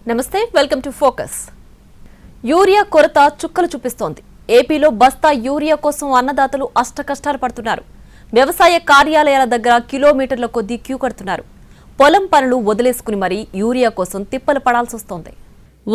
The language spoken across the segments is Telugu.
నమస్తే, వెల్కమ్ టు ఫోకస్. యూరియా కొరత చుక్కలు చూపిస్తోంది. ఏపీలో బస్తా యూరియా కోసం అన్నదాతలు అష్టకష్టాలు పడుతున్నారు. వ్యవసాయ కార్యాలయాల దగ్గర కిలోమీటర్ల కొద్దీ క్యూ కడుతున్నారు. పొలం పనులు వదిలేసుకుని మరీ యూరియా కోసం తిప్పలు పడాల్సి వస్తోంది.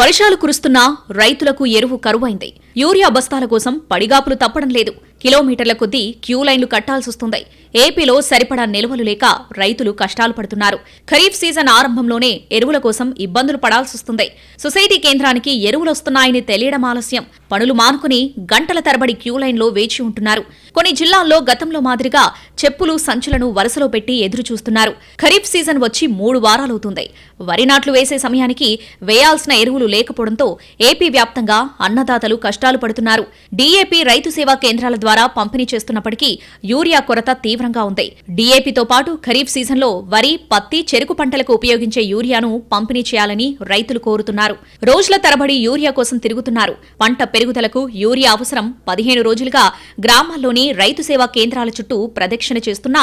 వర్షాలు కురుస్తున్నా రైతులకు ఎరువు కరువైంది. యూరియా బస్తాల కోసం పడిగాపులు తప్పడం లేదు. కిలోమీటర్ల కొద్దీ క్యూ లైన్లు కట్టాల్సొస్తుంది. ఏపీలో సరిపడా నిల్వలు లేక రైతులు కష్టాలు పడుతున్నారు. ఖరీఫ్ సీజన్ ఆరంభంలోనే ఎరువుల కోసం ఇబ్బందులు పడాల్సొస్తుంది. సొసైటీ కేంద్రానికి ఎరువులొస్తున్నాయని తెలియడం ఆలస్యం. పనులు మానుకుని గంటల తరబడి క్యూ లైన్లో వేచి ఉంటున్నారు. కొన్ని జిల్లాల్లో గతంలో మాదిరిగా చెప్పులు సంచులను వరుసలో పెట్టి ఎదురు చూస్తున్నారు. ఖరీఫ్ సీజన్ వచ్చి 3 వారాలవుతుంది. వరి నాట్లు వేసే సమయానికి వేయాల్సిన ఎరువులు లేకపోవడంతో ఏపీ వ్యాప్తంగా అన్నదాతలు కష్టాలు పడుతున్నారు. డీఏపీ రైతు సేవా కేంద్రాల ద్వారా పంపిణీ చేస్తున్నప్పటికీ యూరియా కొరత తీవ్రంగా ఉంది. డీఏపీతో పాటు ఖరీఫ్ సీజన్లో వరి, పత్తి, చెరుకు పంటలకు ఉపయోగించే యూరియాను పంపిణీ చేయాలని రైతులు కోరుతున్నారు. రోజుల తరబడి యూరియా కోసం తిరుగుతున్నారు. పంట పెరుగుదలకు యూరియా అవసరం. 15 రోజులుగా గ్రామాల్లోని రైతు సేవా కేంద్రాల చుట్టూ ప్రదక్షిణ చేస్తున్నా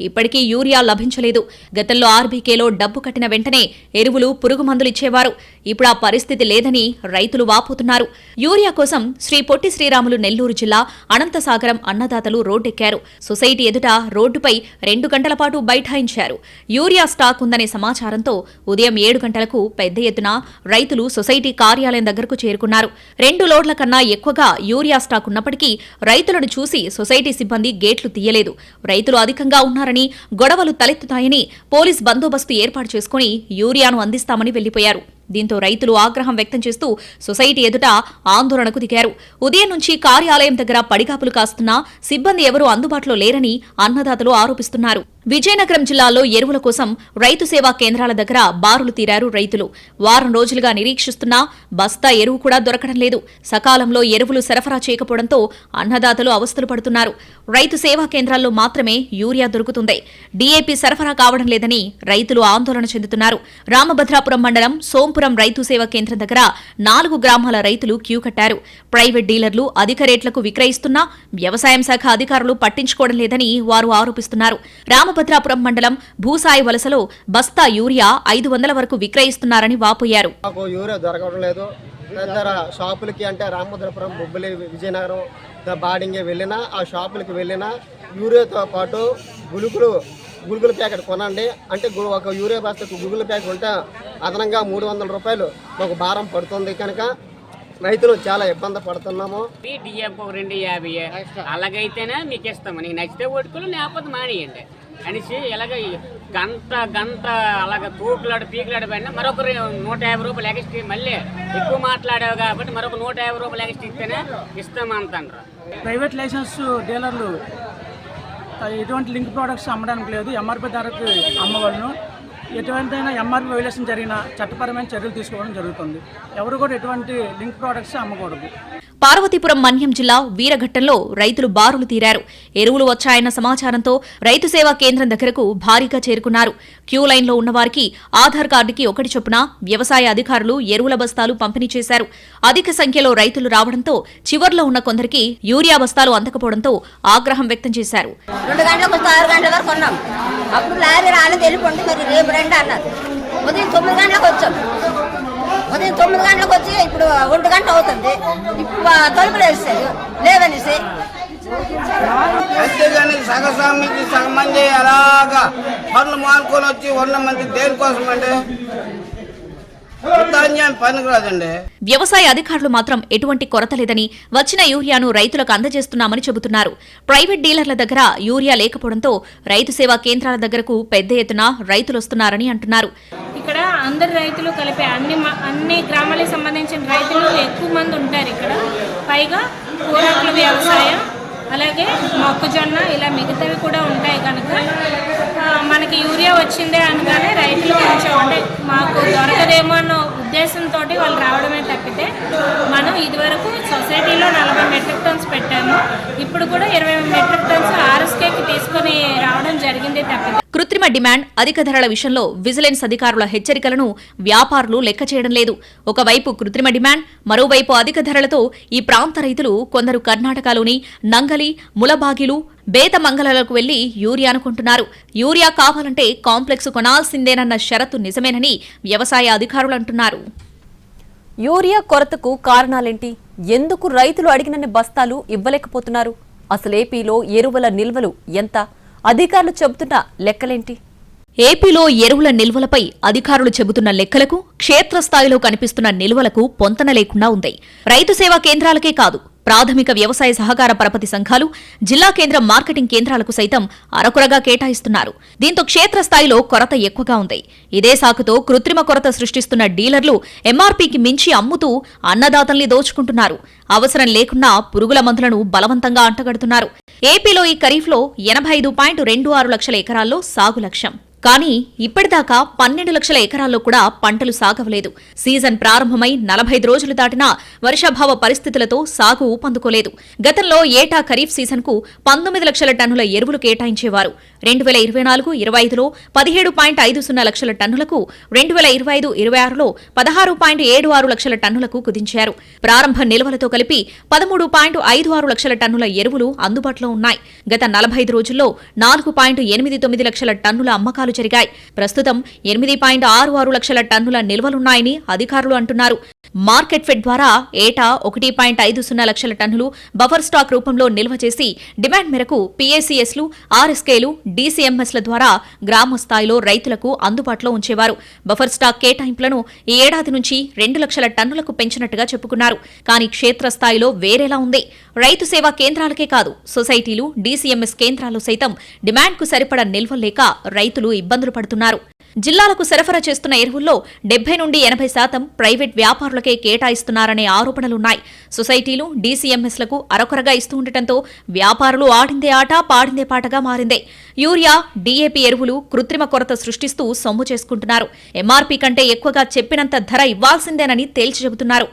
ఇప్పటికీ యూరియా లభించలేదు. గతంలో ఆర్బీకేలో డబ్బు కట్టిన వెంటనే ఎరువులు, పురుగు మందులు ఇచ్చేవారు. ఇప్పుడు ఆ పరిస్థితి లేదని రైతులు వాపోతున్నారు. యూరియా కోసం శ్రీ పొట్టి శ్రీరాములు నెల్లూరు జిల్లా అనంతసాగరం అన్నదాతలు రోడ్డెక్కారు. సొసైటీ ఎదుట రోడ్డుపై 2 గంటల పాటు బైఠాయించారు. యూరియా స్టాక్ ఉందనే సమాచారంతో ఉదయం 7 గంటలకు పెద్ద ఎత్తున రైతులు సొసైటీ కార్యాలయం దగ్గరకు చేరుకున్నారు. 2 లోడ్ల కన్నా ఎక్కువగా యూరియా స్టాక్ ఉన్నప్పటికీ రైతులను చూసి సొసైటీ సిబ్బంది గేట్లు తీయలేదు. రైతులు అధికంగా ఉన్నారని, గొడవలు తలెత్తుతాయని పోలీస్ బందోబస్తు ఏర్పాటు చేసుకుని యూరియాను అందిస్తామని వెళ్లిపోయారు. దీంతో రైతులు ఆగ్రహం వ్యక్తం చేస్తూ సొసైటీ ఎదుట ఆందోళనకు దిగారు. ఉదయం నుంచి కార్యాలయం దగ్గర పడిగాపులు కాస్తున్నా సిబ్బంది ఎవరూ అందుబాటులో లేరని అన్నదాతలు ఆరోపిస్తున్నారు. విజయనగరం జిల్లాలో ఎరువుల కోసం రైతు సేవా కేంద్రాల దగ్గర బారులు తీరారు రైతులు. వారం రోజులుగా నిరీక్షిస్తున్నా బస్తా ఎరువు కూడా దొరకడం లేదు. సకాలంలో ఎరువులు సరఫరా చేయకపోవడంతో అన్నదాతలు అవస్థలు పడుతున్నారు. రైతు సేవా కేంద్రాల్లో మాత్రమే యూరియా దొరుకుతుంది. డీఏపీ సరఫరా కావడం లేదని రైతులు ఆందోళన చెందుతున్నారు. రామభద్రాపురం మండలం సోంపురం రైతు సేవా కేంద్రం దగ్గర 4 గ్రామాల రైతులు క్యూ కట్టారు. ప్రైవేట్ డీలర్లు అధిక రేట్లకు విక్రయిస్తున్నా వ్యవసాయ శాఖ అధికారులు పట్టించుకోవడం లేదని వారు ఆరోపిస్తున్నారు. రామభద్రాపురం మండలం భూసాయి వలసలో బస్తా యూరియా 500 వరకు విక్రయిస్తున్నారని వాపోయారు. యూరియా దొరకడం లేదు. షాపులకి అంటే రామభద్రాపురం, బొబ్బిలి, విజయనగరం, బాడింగే వెళ్ళినా ఆ షాపులకి వెళ్ళినా యూరియాతో పాటు గుళుకుల ప్యాకెట్ కొనండి అంటే ఒక యూరియా బస్తాకు గుళుకుల ప్యాకెట్ ఉంటే అదనంగా 300 రూపాయలు మాకు భారం పడుతుంది. కనుక రైతులు చాలా ఇబ్బంది పడుతున్నాము. డిఎఫ్ 250 అలాగైతేనే మీకు ఇస్తాము. నీకు నచ్చితే ఓటుకులు, లేకపోతే మానేయండి అనేసి ఇలాగ గంట అలాగ పీకులాడి పడినా మరొక 150 రూపాయలు ఎక్స్ట్రా, మళ్ళీ ఎక్కువ మాట్లాడావు కాబట్టి మరొక 150 రూపాయలు ఎక్స్ట్రా ఇస్తేనే ఇస్తామంటారు. ప్రైవేట్ లైసెన్స్ డీలర్లు ఎటువంటి లింక్ ప్రోడక్ట్స్ అమ్మడానికి లేదు. ఎంఆర్పీ ధరకు అమ్మవలను. ఎటువంటైనా ఎంఆర్పీ వైలేషన్ జరిగిన చట్టపరమైన చర్యలు తీసుకోవడం జరుగుతుంది. ఎవరు కూడా ఎటువంటి లింక్ ప్రోడక్ట్స్ అమ్మకూడదు. పార్వతీపురం మన్యం జిల్లా వీరఘట్టంలో రైతులు బారులు తీరారు. ఎరువులు వచ్చాయన్న సమాచారంతో రైతు సేవా కేంద్రం దగ్గరకు భారీగా చేరుకున్నారు. క్యూ లైన్లో ఉన్నవారికి ఆధార్ కార్డుకి 1 చొప్పున వ్యవసాయ అధికారులు ఎరువుల బస్తాలు పంపిణీ చేశారు. అధిక సంఖ్యలో రైతులు రావడంతో చివర్లో ఉన్న కొందరికి యూరియా బస్తాలు అందకపోవడంతో ఆగ్రహం వ్యక్తం చేశారు. 2 గంటలకు 6 గంటల వరకు కొన్నాం. అప్పుడు లారీ రాలేదు, వెళ్ళిపోండి, మరి రేపు రండి అన్నారు. ఉదయం 9 గంటలకు వచ్చాం. ఉదయం 9 గంటలకు వచ్చి ఇప్పుడు 1 గంట అవుతుంది. ఇప్పుడు తలుపులు వేస్తారు లేవనేసి. అంతేగాని సగస్వామికి సగం మంది అలాగా పనులు మానుకొని వచ్చి 100 మంది దేనికోసం అండి? పనికిరాదండి. వ్యవసాయ అధికారులు మాత్రం ఎటువంటి కొరత లేదని, వచ్చిన యూరియాను రైతులకు అందజేస్తున్నామని చెబుతున్నారు. ప్రైవేట్ డీలర్ల దగ్గర యూరియా లేకపోవడంతో రైతు సేవా కేంద్రాల దగ్గరకు పెద్ద ఎత్తున రైతులు వస్తున్నారని అంటున్నారు. ఇక్కడ అందరు రైతులు కలిపి అన్ని గ్రామాలకు సంబంధించిన రైతులు ఎక్కువ మంది ఉంటారు ఇక్కడ. పైగా కూరగాయల వ్యవసాయం, అలాగే మొక్కజొన్న, ఇలా మిగతావి కూడా ఉంటాయి. కనుక మనకి యూరియా వచ్చిందే అనగానే రైతులు కొంచెం అంటే మాకు దొరకదేమో అన్న ఉద్దేశంతో వాళ్ళు రావడమే తప్పితే, మనం ఇదివరకు సొసైటీలో 40 మెట్రిక్ టన్స్ పెట్టాము. ఇప్పుడు కూడా 20 మెట్రిక్ టన్స్ ఆర్ఎస్కేకి తీసుకుని రావడం జరిగింది తప్పితే. కృత్రిమ డిమాండ్, అధిక ధరల విషయంలో విజిలెన్స్ అధికారుల హెచ్చరికలను వ్యాపారులు లెక్క చేయడం లేదు. ఒకవైపు కృత్రిమ డిమాండ్, మరోవైపు అధిక ధరలతో ఈ ప్రాంత రైతులు కొందరు కర్ణాటకలోని నంగలి, ములబాగిలు, బేతమంగళలకు వెళ్లి యూరియా అనుకుంటున్నారు. యూరియా కావాలంటే కాంప్లెక్స్ కొనాల్సిందేనన్న షరతు నిజమేనని వ్యవసాయ అధికారులు అంటున్నారు. యూరియా కొరతకు కారణాలేంటి? ఎందుకు రైతులు అడిగినన్ని బస్తాలు ఇవ్వలేకపోతున్నారు? అసలు ఏపీలో ఎరువుల నిల్వలు ఎంత? అధికారులు చెబుతున్న లెక్కలేంటి? ఏపీలో ఎరువుల నిల్వలపై అధికారులు చెబుతున్న లెక్కలకు, క్షేత్రస్థాయిలో కనిపిస్తున్న నిల్వలకు పొంతన లేకుండా ఉంది. రైతు సేవా కేంద్రాలకే కాదు, ప్రాథమిక వ్యవసాయ సహకార పరపతి సంఘాలు, జిల్లా కేంద్ర మార్కెటింగ్ కేంద్రాలకు సైతం అరకొరగా కేటాయిస్తున్నారు. దీంతో క్షేత్రస్థాయిలో కొరత ఎక్కువగా ఉంది. ఇదే సాకుతో కృత్రిమ కొరత సృష్టిస్తున్న డీలర్లు ఎంఆర్పీకి మించి అమ్ముతూ అన్నదాతల్ని దోచుకుంటున్నారు. అవసరం లేకున్నా పురుగుల మందులను బలవంతంగా అంటగడుతున్నారు. ఏపీలో ఈ ఖరీఫ్లో 85.26 లక్షల ఎకరాల్లో సాగు లక్ష్యం. కానీ ఇప్పటిదాకా 12 లక్షల ఎకరాల్లో కూడా పంటలు సాగవలేదు. సీజన్ ప్రారంభమై 45 రోజులు దాటినా వర్షాభావ పరిస్థితులతో సాగు ఊపందుకోలేదు. గతంలో ఏటా ఖరీఫ్ సీజన్కు 19 లక్షల టన్నుల ఎరువులు కేటాయించేవారు. 2024-25లో 17.50 లక్షల టన్నులకు, 2025-26లో 16.76 లక్షల టన్నులకు కుదించారు. ప్రారంభ నిల్వలతో కలిపి 13.56 లక్షల టన్నుల ఎరువులు అందుబాటులో ఉన్నాయి. గత 45 రోజుల్లో 4.89 లక్షల టన్నుల అమ్మకాలు జరిగాయి. ప్రస్తుతం 8.66 లక్షల టన్నుల నిల్వలున్నాయని అధికారులు అంటున్నారు. మార్కెట్ ఫెడ్ ద్వారా ఏటా 1.50 లక్షల టన్నులు బఫర్ స్టాక్ రూపంలో నిల్వ చేసి డిమాండ్ మేరకు పీఏసీఎస్లు, ఆర్ఎస్కేలు, డీసీఎంఎస్ల ద్వారా గ్రామ స్థాయిలో రైతులకు అందుబాటులో ఉంచేవారు. బఫర్ స్టాక్ కేటాయింపులను ఈ ఏడాది నుంచి 2 లక్షల టన్నులకు పెంచినట్టుగా చెప్పుకున్నారు. కానీ క్షేత్రస్థాయిలో వేరేలా ఉంది. రైతు సేవా కేంద్రాలకే కాదు, సొసైటీలు, డీసీఎంఎస్ కేంద్రాల్లో సైతం డిమాండ్కు సరిపడ నిల్వ లేక రైతులు ఇబ్బందులు పడుతున్నారు. జిల్లాలకు సరఫరా చేస్తున్న ఎరువుల్లో 70-80% ప్రైవేట్ వ్యాపారులకే కేటాయిస్తున్నారనే ఆరోపణలున్నాయి. సొసైటీలు, డీసీఎంఎస్లకు అరకొరగా ఇస్తూ ఉండటంతో వ్యాపారులు ఆడిందే ఆట, పాడిందే పాటగా మారిందే. యూరియా, డీఏపీ ఎరువులు కృత్రిమ కొరత సృష్టిస్తూ సొమ్ము చేసుకుంటున్నారు. ఎంఆర్పీ కంటే ఎక్కువగా చెప్పినంత ధర ఇవ్వాల్సిందేనని తేల్చి చెబుతున్నారు.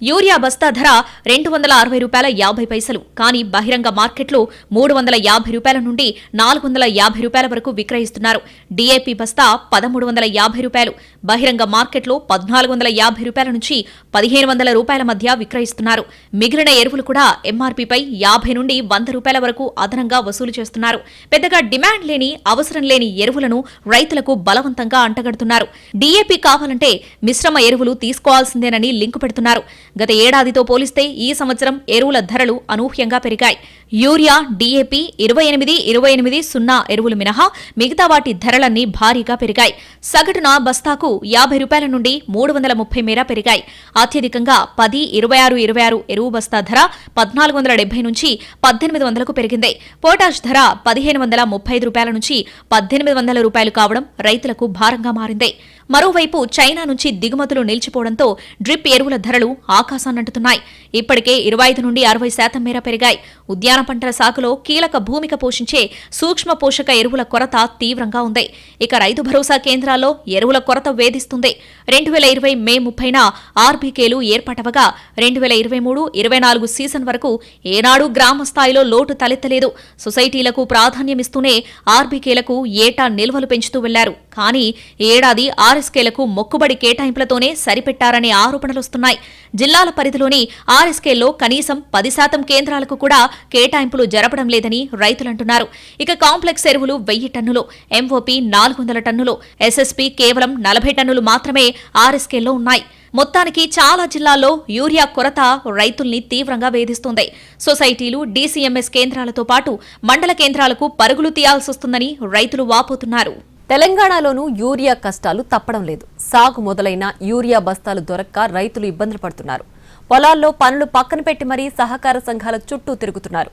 యూరియా బస్తా ధర ₹260.50. కానీ బహిరంగ మార్కెట్లో ₹350 నుండి ₹450 వరకు విక్రయిస్తున్నారు. డీఏపీ బస్తా ₹1350. బహిరంగ మార్కెట్లో ₹1450 నుంచి ₹1500 మధ్య విక్రయిస్తున్నారు. మిగిలిన ఎరువులు కూడా ఎంఆర్పీపై ₹50 నుండి ₹100 వరకు అదనంగా వసూలు చేస్తున్నారు. పెద్దగా డిమాండ్ లేని, అవసరం లేని ఎరువులను రైతులకు బలవంతంగా అంటగడుతున్నారు. డీఏపీ కావాలంటే మిశ్రమ ఎరువులు తీసుకోవాల్సిందేనని లింకు పెడుతున్నారు. గత ఏడాదితో పోలిస్తే ఈ సంవత్సరం ఎరువుల ధరలు అనూహ్యంగా పెరిగాయి. యూరియా, డీఏపీ 28-28-0 ఎరువులు మినహా మిగతా వాటి ధరలన్నీ భారీగా పెరిగాయి. సగటున బస్తాకు ₹50 నుండి ₹330 మేర పెరిగాయి. అత్యధికంగా 10-26-26 ఎరువు బస్తా ధర 1470 నుంచి 1800కు పెరిగింది. పొటాష్ ధర ₹1535 నుంచి ₹1800 కావడం రైతులకు భారంగా మారింది. మరోవైపు చైనా నుంచి దిగుమతులు నిలిచిపోవడంతో డ్రిప్ ఎరువుల ధరలు ఆకాశాన్నంటుతున్నాయి. ఇప్పటికే 25 నుండి 60% మేర పెరిగాయి. ఉద్యాన పంటల సాగులో కీలక భూమిక పోషించే సూక్ష్మ పోషక ఎరువుల కొరత తీవ్రంగా ఉంది. ఇక రైతు భరోసా కేంద్రాల్లో ఎరువుల కొరత వేధిస్తుంది. 2020 మే 30న ఆర్బీకేలు ఏర్పాటవగా 2023-24 సీజన్ వరకు ఏనాడు గ్రామ స్థాయిలో లోటు తలెత్తలేదు. సొసైటీలకు ప్రాధాన్యమిస్తూనే ఆర్బీకేలకు ఏటా నిల్వలు పెంచుతూ వెళ్లారు. కానీ ఏడాది ఆర్ఎస్కేలకు మొక్కుబడి కేటాయింపులతోనే సరిపెట్టారనే ఆరోపణలొస్తున్నాయి. జిల్లాల పరిధిలోని ఆర్ఎస్కేల్లో కనీసం 10% కేంద్రాలకు కూడా కేటాయింపులు జరపడం లేదని రైతులంటున్నారు. ఇక కాంప్లెక్స్ ఎరువులు 1000 టన్నులు, ఎంఓపీ 400 టన్నులు, ఎస్ఎస్పీ కేవలం 40 టన్నులు మాత్రమే ఆర్ఎస్కేల్లో ఉన్నాయి. మొత్తానికి చాలా జిల్లాల్లో యూరియా కొరత రైతుల్ని తీవ్రంగా వేధిస్తోంది. సొసైటీలు, డీసీఎంఎస్ కేంద్రాలతో పాటు మండల కేంద్రాలకు పరుగులు తీయాల్సొస్తుందని రైతులు వాపోతున్నారు. తెలంగాణలోనూ యూరియా కష్టాలు తప్పడం లేదు. సాగు మొదలైన యూరియా బస్తాలు దొరక్క రైతులు ఇబ్బందులు పడుతున్నారు. పొలాల్లో పనులు పక్కన పెట్టి మరీ సహకార సంఘాల చుట్టూ తిరుగుతున్నారు.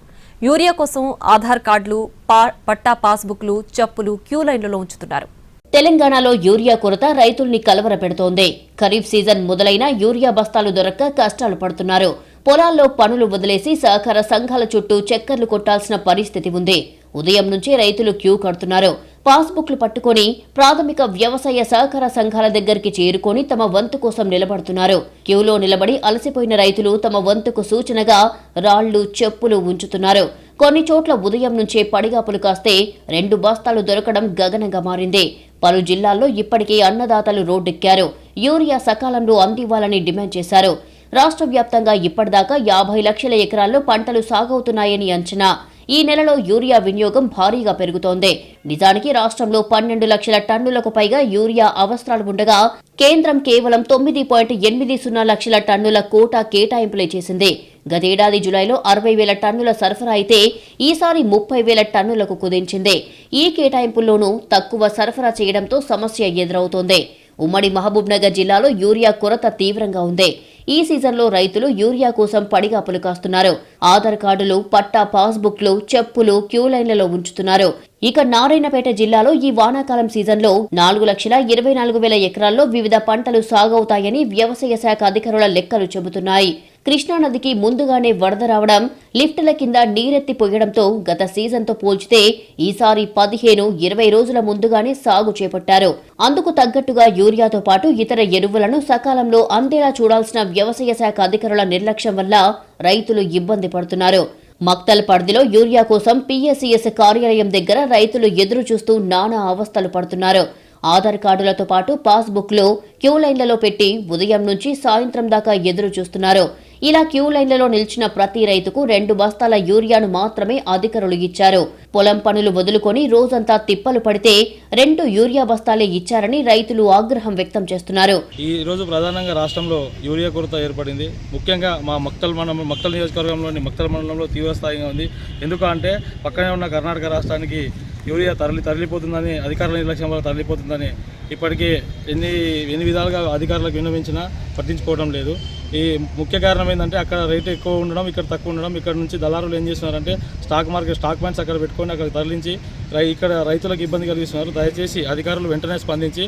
యూరియా కోసం ఆధార్ కార్డులు, పట్టా పాస్బుక్లు, చెప్పులు క్యూ లైన్లలో ఉంచుతున్నారు. తెలంగాణలో యూరియా కొరత రైతుల్ని కలవరపెడుతోంది. ఖరీఫ్ సీజన్ మొదలైన యూరియా బస్తాలు దొరక్క కష్టాలు పడుతున్నారు. పొలాల్లో పనులు వదిలేసి సహకార సంఘాల చుట్టూ చక్కర్లు కొట్టాల్సిన పరిస్థితి ఉంది. ఉదయం నుంచి రైతులు క్యూ కడుతున్నారు. పాస్బుక్లు పట్టుకుని ప్రాథమిక వ్యవసాయ సహకార సంఘాల దగ్గరికి చేరుకొని తమ వంతు కోసం నిలబడుతున్నారు. క్యూలో నిలబడి అలసిపోయిన రైతులు తమ వంతుకు సూచనగా రాళ్లు, చెప్పులు ఉంచుతున్నారు. కొన్ని చోట్ల ఉదయం నుంచే పడిగాపులు కాస్తే 2 బస్తాలు దొరకడం గగనంగా మారింది. పలు జిల్లాల్లో ఇప్పటికే అన్నదాతలు రోడ్డెక్కారు. యూరియా సకాలంలో అందివ్వాలని డిమాండ్ చేశారు. రాష్ట్ర వ్యాప్తంగా ఇప్పటిదాకా 50 లక్షల ఎకరాల్లో పంటలు సాగవుతున్నాయని అంచనా. ఈ నెలలో యూరియా వినియోగం భారీగా పెరుగుతోంది. నిజానికి రాష్ట్రంలో 12 లక్షల టన్నులకు పైగా యూరియా అవసరాలు ఉండగా కేంద్రం కేవలం 9.80 లక్షల టన్నుల కోటా కేటాయింపులే చేసింది. గతేడాది జులైలో 60,000 టన్నుల సరఫరా అయితే ఈసారి 30,000 టన్నులకు కుదించింది. ఈ కేటాయింపుల్లోనూ తక్కువ సరఫరా చేయడంతో సమస్య ఎదురవుతోంది. ఉమ్మడి మహబూబ్నగర్ జిల్లాలో యూరియా కొరత తీవ్రంగా ఉంది. ఈ సీజన్లో రైతులు యూరియా కోసం పడిగాపులు కాస్తున్నారు. ఆధార్ కార్డులు, పట్టా పాస్బుక్లు, చెప్పులు క్యూ లైన్లలో ఉంచుతున్నారు. ఇక నారాయణపేట జిల్లాలో ఈ వానాకాలం సీజన్లో 4,24,000 ఎకరాల్లో వివిధ పంటలు సాగవుతాయని వ్యవసాయ శాఖ అధికారుల లెక్కలు చెబుతున్నాయి. కృష్ణానదికి ముందుగానే వరద రావడం, లిఫ్టుల కింద నీరెత్తిపోయడంతో గత సీజన్తో పోల్చితే ఈసారి 15-20 రోజుల ముందుగానే సాగు చేపట్టారు. అందుకు తగ్గట్టుగా యూరియాతో పాటు ఇతర ఎరువులను సకాలంలో అందేలా చూడాల్సిన వ్యవసాయ శాఖ అధికారుల నిర్లక్ష్యం వల్ల రైతులు ఇబ్బంది పడుతున్నారు. మక్తల్ పరిధిలో యూరియా కోసం PSCS కార్యాలయం దగ్గర రైతులు ఎదురు చూస్తూ నానా అవస్థలు పడుతున్నారు. ఆధార్ కార్డులతో పాటు పాస్బుక్లు క్యూ లైన్లలో పెట్టి ఉదయం నుంచి సాయంత్రం దాకా ఎదురు చూస్తున్నారు. ఇలా క్యూ లైన్లలో నిలిచిన ప్రతి రైతుకు 2 బస్తాల యూరియాను మాత్రమే అధికారులు ఇచ్చారు. పొలం పనులు వదులుకొని రోజంతా తిప్పలు పడితే 2 యూరియా బస్తాలే ఇచ్చారని రైతులు ఆగ్రహం వ్యక్తం చేస్తున్నారు. ఈ రోజు ప్రధానంగా రాష్ట్రంలో యూరియా కొరత ఏర్పడింది. ముఖ్యంగా మా మక్తల్ నియోజకవర్గంలోని మక్తల్ మండలంలో తీవ్రస్థాయిగా ఉంది. ఎందుకంటే పక్కనే ఉన్న కర్ణాటక రాష్ట్రానికి యూరియా తరలిపోతుందని, అధికారుల నిర్లక్ష్యం వల్ల తరలిపోతుందని ఇప్పటికే ఎన్ని విధాలుగా అధికారులకు విన్నవించినా పట్టించుకోవడం లేదు. ఈ ముఖ్య కారణం ఏంటంటే అక్కడ రేటు ఎక్కువ ఉండడం, ఇక్కడ తక్కువ ఉండడం. ఇక్కడ నుంచి దళారులు ఏం చేస్తున్నారంటే స్టాక్ పాయింట్స్ అక్కడ పెట్టుకొని అక్కడ తరలించి ఇక్కడ రైతులకు ఇబ్బంది కలిగిస్తున్నారు. దయచేసి అధికారులు వెంటనే స్పందించి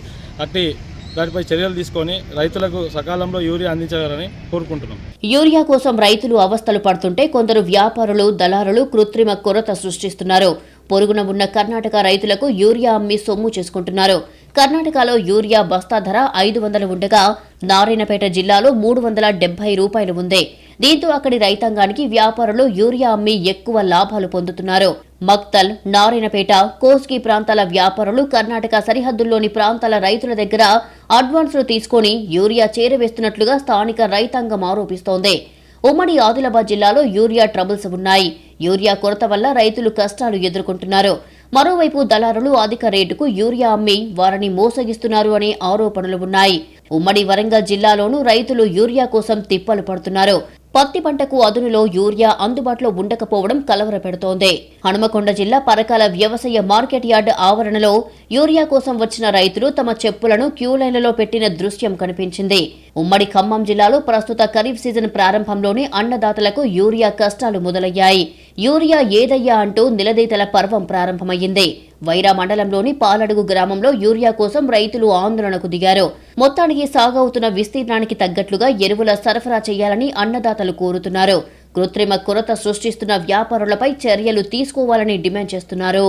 దానిపై చర్యలు తీసుకొని రైతులకు సకాలంలో యూరియా అందించాలని కోరుకుంటున్నాం. యూరియా కోసం రైతులు అవస్థలు పడుతుంటే కొందరు వ్యాపారులు, దళారులు కృత్రిమ కొరత సృష్టిస్తున్నారు. పొరుగున ఉన్న కర్ణాటక రైతులకు యూరియా అమ్మి సొమ్ము చేసుకుంటున్నారు. కర్ణాటకలో యూరియా బస్తా ధర 500 ఉండగా నారాయణపేట జిల్లాలో 370 రూపాయలు ఉంది. దీంతో అక్కడి రైతాంగానికి వ్యాపారులు యూరియా అమ్మి ఎక్కువ లాభాలు పొందుతున్నారు. మక్తల్, నారాయణపేట, కోస్గి ప్రాంతాల వ్యాపారులు కర్ణాటక సరిహద్దుల్లోని ప్రాంతాల రైతుల దగ్గర అడ్వాన్సులు తీసుకుని యూరియా చేరవేస్తున్నట్లుగా స్థానిక రైతాంగం ఆరోపిస్తోంది. ఉమ్మడి ఆదిలాబాద్ జిల్లాలో యూరియా ట్రబుల్స్ ఉన్నాయి. యూరియా కొరత వల్ల రైతులు కష్టాలు ఎదుర్కొంటున్నారు. మరోవైపు దళారులు అధిక రేటుకు యూరియా అమ్మి వారిని మోసగిస్తున్నారు అనే ఆరోపణలు ఉన్నాయి. ఉమ్మడి వరంగల్ జిల్లాలోనూ రైతులు యూరియా కోసం తిప్పలు పడుతున్నారు. పత్తి పంటకు అదునులో యూరియా అందుబాటులో ఉండకపోవడం కలవరపెడుతోంది. హనుమకొండ జిల్లా పరకాల వ్యవసాయ మార్కెట్ యార్డ్ ఆవరణలో యూరియా కోసం వచ్చిన రైతులు తమ చెప్పులను క్యూ లైన్లలో పెట్టిన దృశ్యం కనిపించింది. ఉమ్మడి ఖమ్మం జిల్లాలో ప్రస్తుత ఖరీఫ్ సీజన్ ప్రారంభంలోనే అన్నదాతలకు యూరియా కష్టాలు మొదలయ్యాయి. యూరియా ఏదయ్యా అంటూ నిలదీతల పర్వం ప్రారంభమయ్యింది. వైరా మండలంలోని పాలడుగు గ్రామంలో యూరియా కోసం రైతులు ఆందోళనకు దిగారు. మొత్తానికి సాగవుతున్న విస్తీర్ణానికి తగ్గట్లుగా ఎరువుల సరఫరా చేయాలని అన్నదాతలు కోరుతున్నారు. కృత్రిమ కొరత సృష్టిస్తున్న వ్యాపారులపై చర్యలు తీసుకోవాలని డిమాండ్ చేస్తున్నారు.